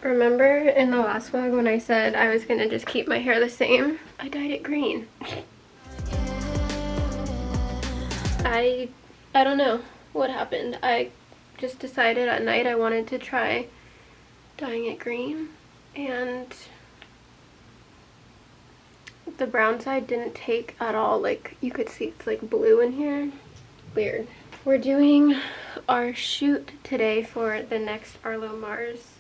Remember in the last vlog when I said I was gonna just keep my hair the same? I dyed it green. I don't know what happened. I just decided at night I wanted to try dyeing it green, and the brown side didn't take at all. Like, you could see it's like blue in here. Weird. We're doing our shoot today for the next ARLO Mars,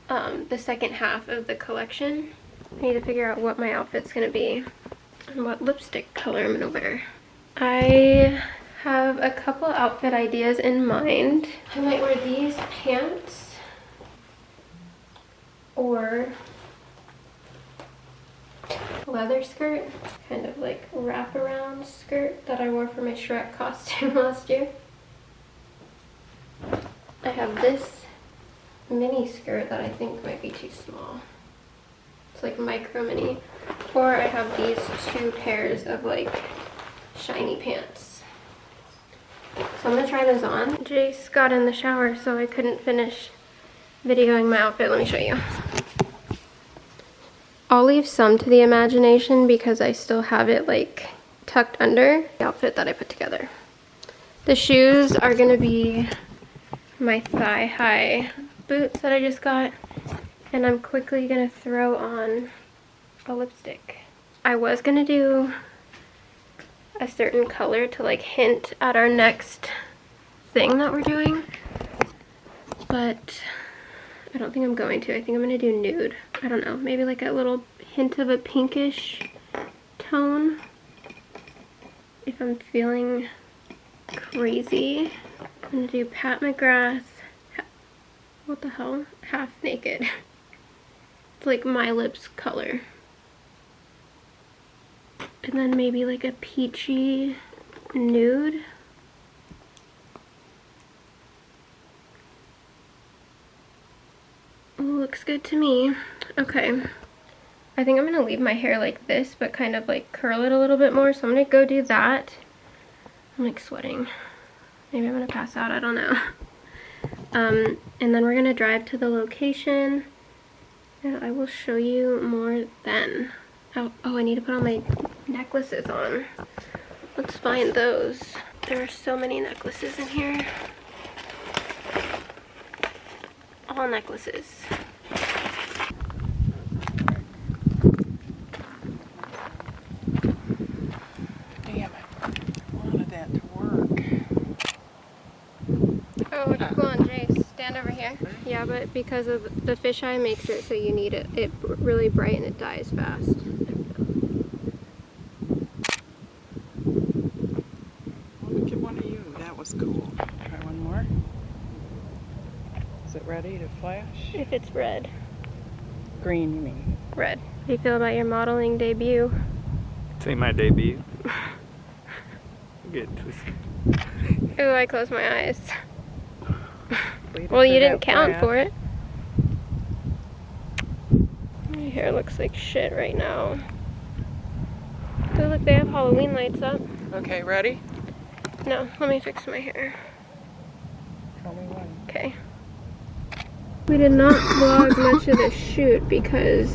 the second half of the collection. I need to figure out what my outfit's gonna be and what lipstick color I'm gonna wear. I have a couple outfit ideas in mind. I might wear these pants or leather skirt, kind of like wraparound skirt that I wore for my Shrek costume last year. I have this mini skirt that I think might be too small. It's like micro mini. Or I have these two pairs of like shiny pants. So I'm gonna try those on. Jace got in the shower, so I couldn't finish videoing my outfit. Let me show you. I'll leave some to the imagination because I still have it like tucked under the outfit that I put together. The shoes are gonna be my thigh-high boots that I just got, and I'm quickly gonna throw on a lipstick. I was gonna do a certain color to like hint at our next thing that we're doing, but I don't think I'm going to. I think I'm gonna do nude. I don't know, maybe like a little hint of a pinkish tone if I'm feeling crazy. I'm gonna do Pat McGrath, what the hell? Half Naked. It's like my lips color. And then maybe like a peachy nude. Looks good to me. Okay. I think I'm gonna leave my hair like this, but kind of like curl it a little bit more. So I'm gonna go do that. I'm like sweating. Maybe I'm gonna pass out, I don't know. And then we're gonna drive to the location, and I will show you more then. Oh, I need to put all my necklaces on. Let's find those. There are so many necklaces in here. All necklaces. Damn it. I wanted that to work. Oh, come on, Jace. Stand over here. Yeah, but because of the fisheye makes it so you need it really bright and it dies fast. Look at one of you. That was cool. Try one more. Is it ready to flash? If it's red. Green, you mean? Red. How do you feel about your modeling debut? Say my debut. Get twisted. Oh, I closed my eyes. Well, you didn't count for it. My hair looks like shit right now. Oh, look, they have Halloween lights up. Okay, ready? No, let me fix my hair. Tell me when. Okay. We did not vlog much of the shoot because,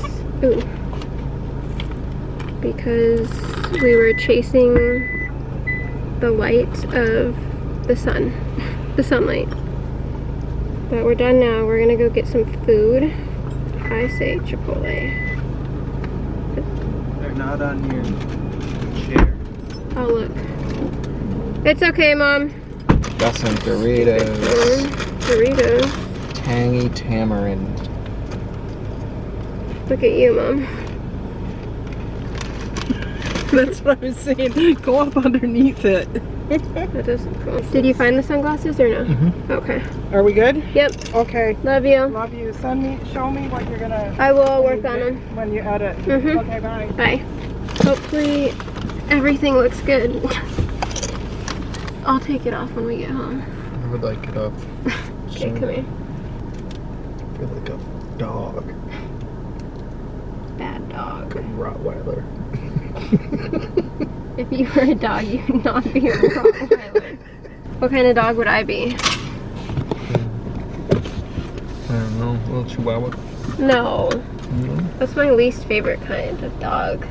we were chasing the light of the sun, the sunlight. But we're done now. We're gonna go get some food. I say Chipotle. They're not on your chair. Oh, look. It's okay, Mom. Got some Doritos. Doritos. Tangy tamarind. Look at you, Mom. That's what I was saying. Go up underneath it. That doesn't cool. Did you find the sunglasses or no? Mm-hmm. Okay. Are we good? Yep. Okay. Love you. Love you. Show me what you're gonna. I will work on them. When you edit. Mm-hmm. Okay, bye. Bye. Hopefully everything looks good. I'll take it off when we get home. I would like it up. Okay, come here. I feel like a dog. Bad dog. Like a Rottweiler. If you were a dog, you would not be a Rottweiler. What kind of dog would I be? I don't know. little chihuahua? No. No? That's my least favorite kind of dog.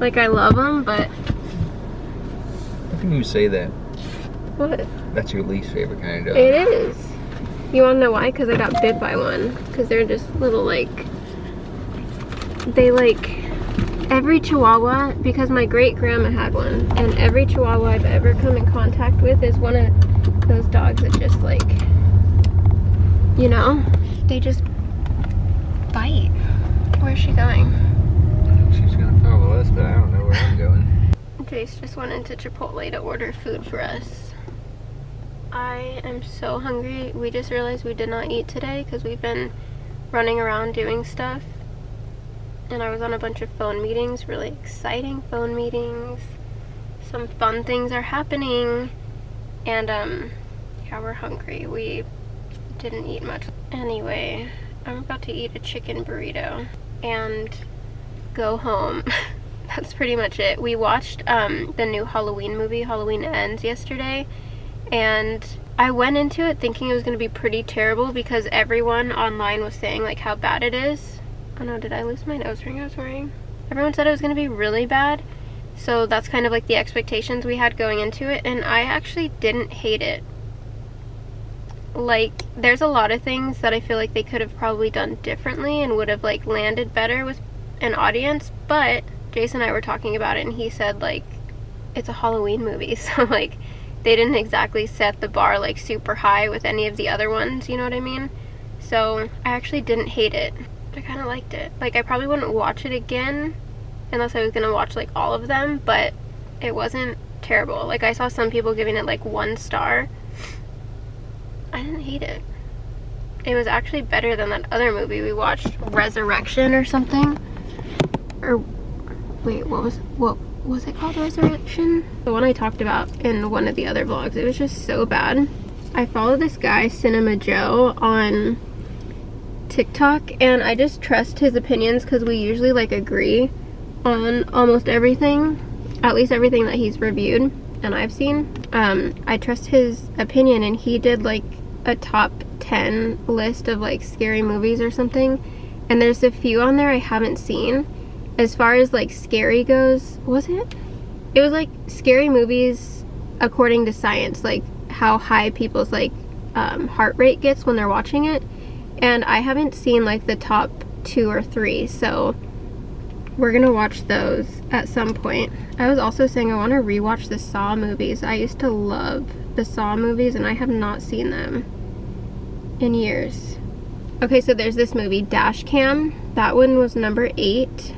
Like, I love them, but... How can you say that? What? That's your least favorite kind of dog. It is. You wanna know why? Because I got bit by one. Because they're just little, like... They, like... Every chihuahua, because my great-grandma had one, and every chihuahua I've ever come in contact with is one of those dogs that just, like... You know? They just bite. Where's she going? She's gonna follow us, but I don't know where I'm going. Jace just went into Chipotle to order food for us. I am so hungry. We just realized we did not eat today because we've been running around doing stuff. And I was on a bunch of phone meetings, really exciting phone meetings. Some fun things are happening. And yeah, we're hungry. We didn't eat much. Anyway, I'm about to eat a chicken burrito and go home. That's pretty much it. We watched the new Halloween movie, Halloween Ends, yesterday, and I went into it thinking it was going to be pretty terrible because everyone online was saying like how bad it is. Oh no, did I lose my nose ring I was wearing? Everyone said it was going to be really bad, so that's kind of like the expectations we had going into it, and I actually didn't hate it. Like, there's a lot of things that I feel like they could have probably done differently and would have like landed better with an audience, but Jason and I were talking about it and he said like it's a Halloween movie, so like they didn't exactly set the bar like super high with any of the other ones, you know what I mean? So I actually didn't hate it. I kind of liked it. Like, I probably wouldn't watch it again unless I was gonna watch like all of them, but it wasn't terrible. Like, I saw some people giving it like 1 star. I didn't hate it. It was actually better than that other movie we watched, Resurrection or something. Or wait, what was it called? Resurrection? The one I talked about in one of the other vlogs. It was just so bad. I follow this guy, Cinema Joe, on TikTok, and I just trust his opinions because we usually like agree on almost everything, at least everything that he's reviewed and I've seen. I trust his opinion, and he did like a top 10 list of like scary movies or something, and there's a few on there I haven't seen. As far as like scary goes, was it? It was like scary movies according to science, like how high people's like heart rate gets when they're watching it, and I haven't seen like the top 2 or 3, so we're gonna watch those at some point. I was also saying I want to rewatch the Saw movies. I used to love the Saw movies and I have not seen them in years. Okay, so there's this movie, Dash Cam. That one was number 8.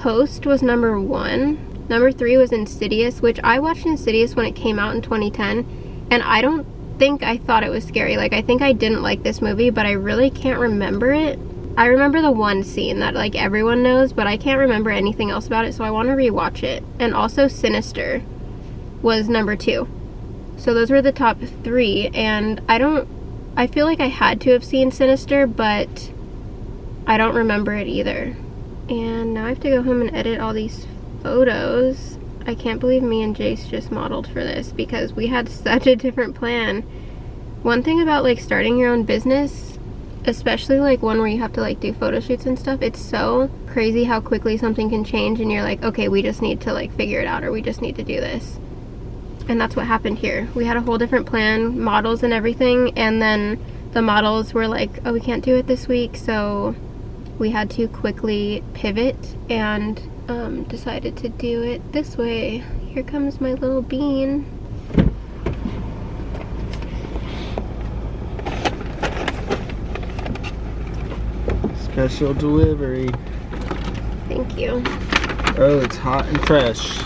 Host was number 1. Number 3 was Insidious, which I watched Insidious when it came out in 2010, and I don't think I thought it was scary. Like, I think I didn't like this movie, but I really can't remember it. I remember the one scene that like everyone knows, but I can't remember anything else about it, so I want to rewatch it. And also Sinister was number 2. So those were the top 3, and I feel like I had to have seen Sinister, but I don't remember it either. And now I have to go home and edit all these photos. I can't believe me and Jace just modeled for this because we had such a different plan. One thing about like starting your own business, especially like one where you have to like do photo shoots and stuff, it's so crazy how quickly something can change and you're like, okay, we just need to like figure it out, or we just need to do this. And that's what happened here. We had a whole different plan, models and everything, and then the models were like, oh, we can't do it this week, so we had to quickly pivot and decided to do it this way. Here comes my little bean. Special delivery. Thank you. Oh, it's hot and fresh.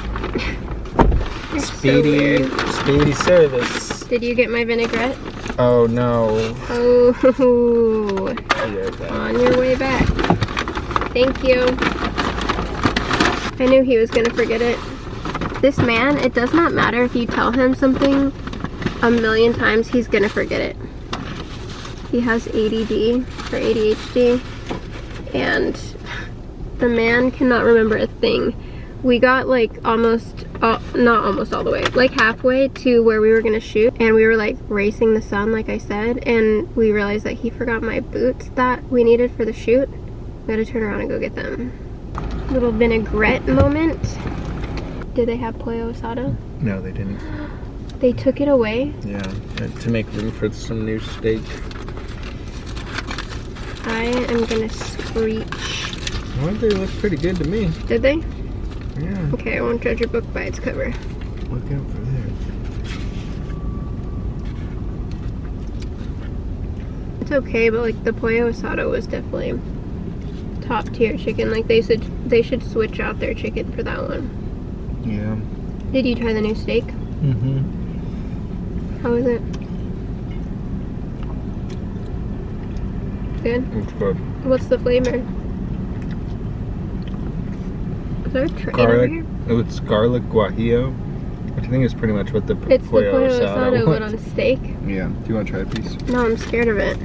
You're so Speedy weird. service. Did you get my vinaigrette? Oh no. Oh, I'll be right back. on your way back. Thank you. I knew he was gonna forget it. This man, it does not matter if you tell him something a million times, he's gonna forget it. He has ADD or ADHD, and the man cannot remember a thing. We got like almost, not almost all the way, like halfway to where we were gonna shoot, and we were like racing the sun, like I said, and we realized that he forgot my boots that we needed for the shoot. We had to turn around and go get them. Little vinaigrette moment. Did they have pollo asado? No, they didn't. They took it away? Yeah, to make room for some new steak. I am gonna screech. Well, they look pretty good to me. Did they? Yeah. Okay, I won't judge a book by its cover. Look out for there. It's okay, but like the pollo asado was definitely top tier chicken. Like they should switch out their chicken for that one. Yeah. Did you try the new steak? Mm-hmm. How was it? Good? It's good. What's the flavor? Is there a train over Garlic. here? It's garlic guajillo, which I think is pretty much what the It's the pollo pollo asado asado, but was. on steak? Yeah. Do you want to try a piece? No, I'm scared of it.